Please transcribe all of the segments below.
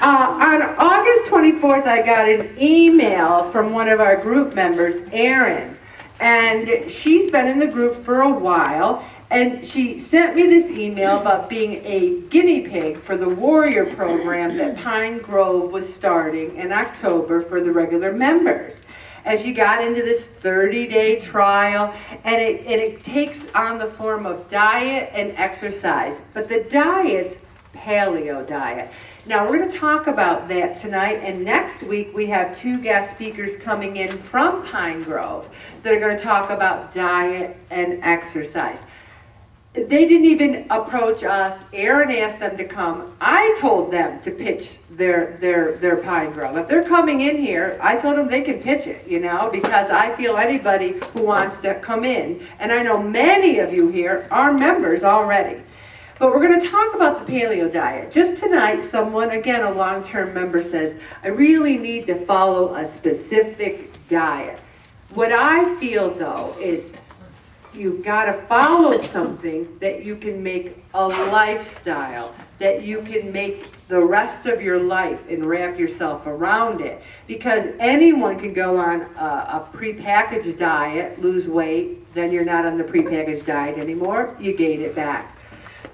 On August 24th, I got an email from one of our group members, Erin, and she's been in the group for a while, and she sent me this email about being a guinea pig for the Warrior program that Pine Grove was starting in October for the regular members. And she got into this 30-day trial, and it takes on the form of diet and exercise, but the diet's paleo diet. Now, we're going to talk about that tonight, and next week we have 2 guest speakers coming in from Pine Grove that are going to talk about diet and exercise. They didn't even approach us. Aaron asked them to come. I told them to pitch their Pine Grove. If they're coming in here, I told them they can pitch it, you know, because I feel anybody who wants to come in, and I know many of you here are members already. But we're going to talk about the paleo diet. Just tonight, someone, again, a long-term member says, I really need to follow a specific diet. What I feel, though, is you've got to follow something that you can make a lifestyle, that you can make the rest of your life and wrap yourself around it. Because anyone can go on a prepackaged diet, lose weight, then you're not on the prepackaged diet anymore, you gain it back.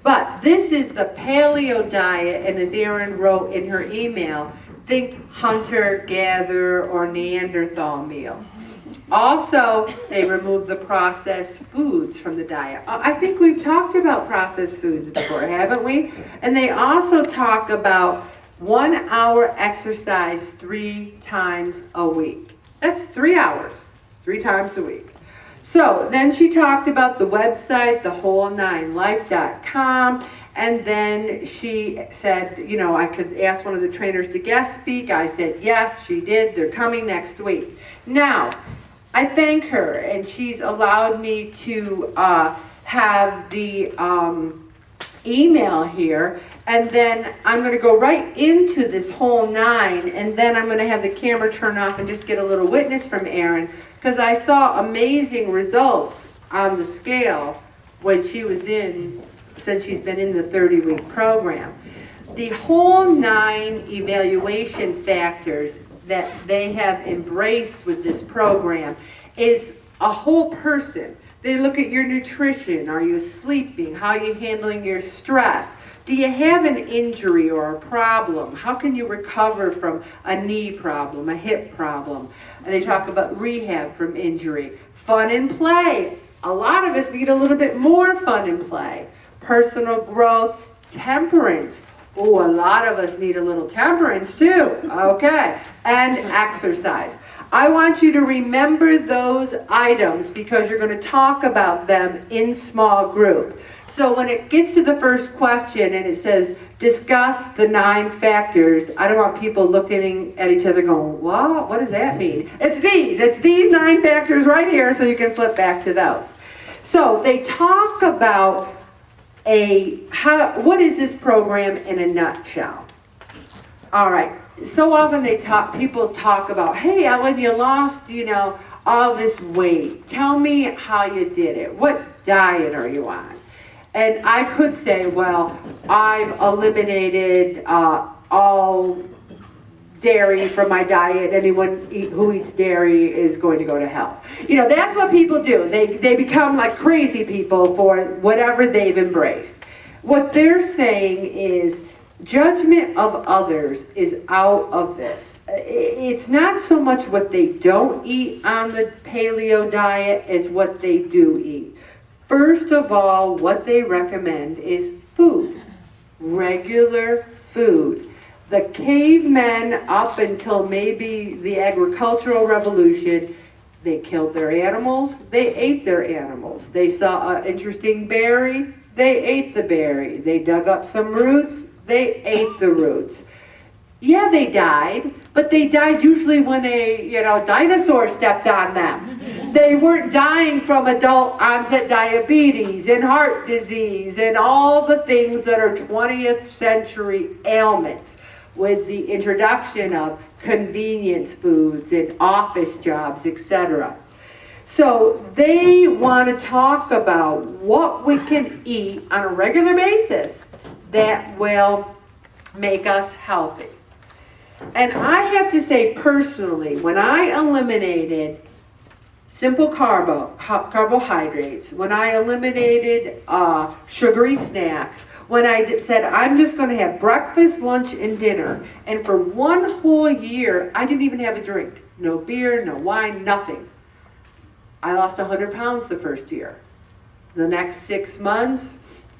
But this is the paleo diet, and as Erin wrote in her email, think hunter-gatherer or Neanderthal meal. Also, they remove the processed foods from the diet. I think we've talked about processed foods before, haven't we? And they also talk about 1 hour exercise 3 times a week. That's 3 hours, 3 times a week. So then she talked about the website, thewhole9life.com, and then she said, you know, I could ask one of the trainers to guest speak. I said yes, she did. They're coming next week. Now, I thank her, and she's allowed me to have the email here, and then I'm going to go right into this whole 9, and then I'm going to have the camera turn off and just get a little witness from Erin, because I saw amazing results on the scale when she was in, since she's been in the 30-week program. The whole 9 evaluation factors that they have embraced with this program is a whole person. They look at your nutrition. Are you sleeping? How are you handling your stress? Do you have an injury or a problem? How can you recover from a knee problem, a hip problem? And they talk about rehab from injury. Fun and play. A lot of us need a little bit more fun and play. Personal growth, temperance. Oh, a lot of us need a little temperance too. Okay. And exercise. I want you to remember those items because you're going to talk about them in small group. So when it gets to the first question and it says, discuss the 9 factors, I don't want people looking at each other going, what does that mean? It's these 9 factors right here, so you can flip back to those. So they talk about what is this program in a nutshell? All right. So often people talk about, hey, Ellen, you lost, all this weight. Tell me how you did it. What diet are you on? And I could say, well, I've eliminated all dairy from my diet. Anyone who eats dairy is going to go to hell. That's what people do. They become like crazy people for whatever they've embraced. What they're saying is judgment of others is out of this. It's not so much what they don't eat on the paleo diet as what they do eat. First of all, what they recommend is food, regular food. The cavemen, up until maybe the agricultural revolution, they killed their animals, they ate their animals. They saw an interesting berry, they ate the berry. They dug up some roots, they ate the roots. Yeah, they died, but they died usually when a dinosaur stepped on them. They weren't dying from adult onset diabetes and heart disease and all the things that are 20th century ailments with the introduction of convenience foods and office jobs, etc. So they want to talk about what we can eat on a regular basis that will make us healthy. And I have to say personally, when I eliminated simple carbohydrates, when I eliminated sugary snacks, when I said I'm just going to have breakfast, lunch, and dinner, and for one whole year, I didn't even have a drink. No beer, no wine, nothing. I lost 100 pounds the first year. The next 6 months,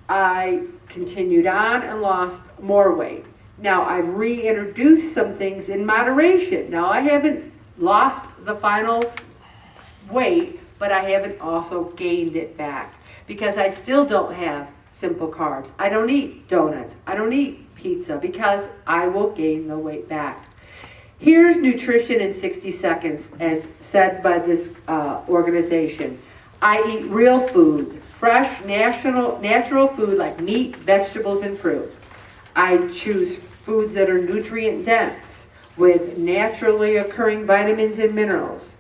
I continued on and lost more weight. Now, I've reintroduced some things in moderation. Now, I haven't lost the final weight, but I haven't also gained it back because I still don't have simple carbs. I don't eat donuts. I don't eat pizza because I will gain the weight back. Here's nutrition in 60 seconds as said by this organization. I eat real food, fresh, natural food like meat, vegetables, and fruit. I choose foods that are nutrient dense with naturally occurring vitamins and minerals.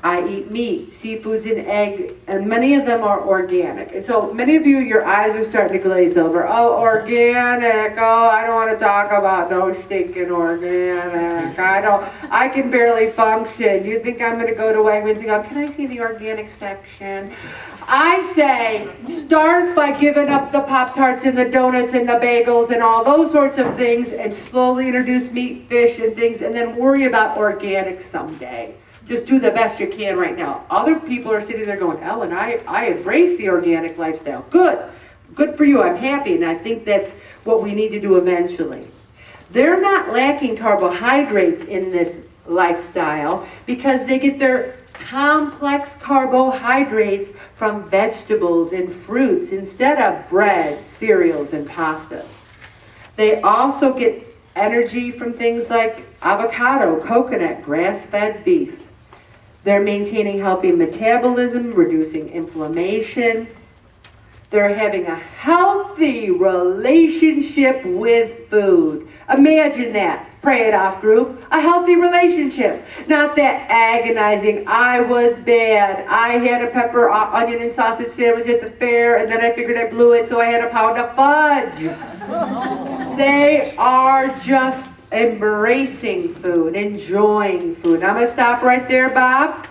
I eat meat, seafoods, and egg, and many of them are organic. And so many of you, your eyes are starting to glaze over. Oh, organic. Oh, I don't want to talk about no stinking organic. I can barely function. You think I'm going to go to Wegmans and go, can I see the organic section? I say, start by giving up the Pop-Tarts and the donuts and the bagels and all those sorts of things and slowly introduce meat, fish, and things, and then worry about organic someday. Just do the best you can right now. Other people are sitting there going, Ellen, I embrace the organic lifestyle. Good. Good for you. I'm happy. And I think that's what we need to do eventually. They're not lacking carbohydrates in this lifestyle because they get their complex carbohydrates from vegetables and fruits instead of bread, cereals, and pasta. They also get energy from things like avocado, coconut, grass-fed beef. They're maintaining healthy metabolism, reducing inflammation. They're having a healthy relationship with food. Imagine that. Pray it off, group. A healthy relationship. Not that agonizing, I was bad. I had a pepper, onion, and sausage sandwich at the fair, and then I figured I blew it, so I had a pound of fudge. They are just embracing food, enjoying food. I'm going to stop right there, Bob.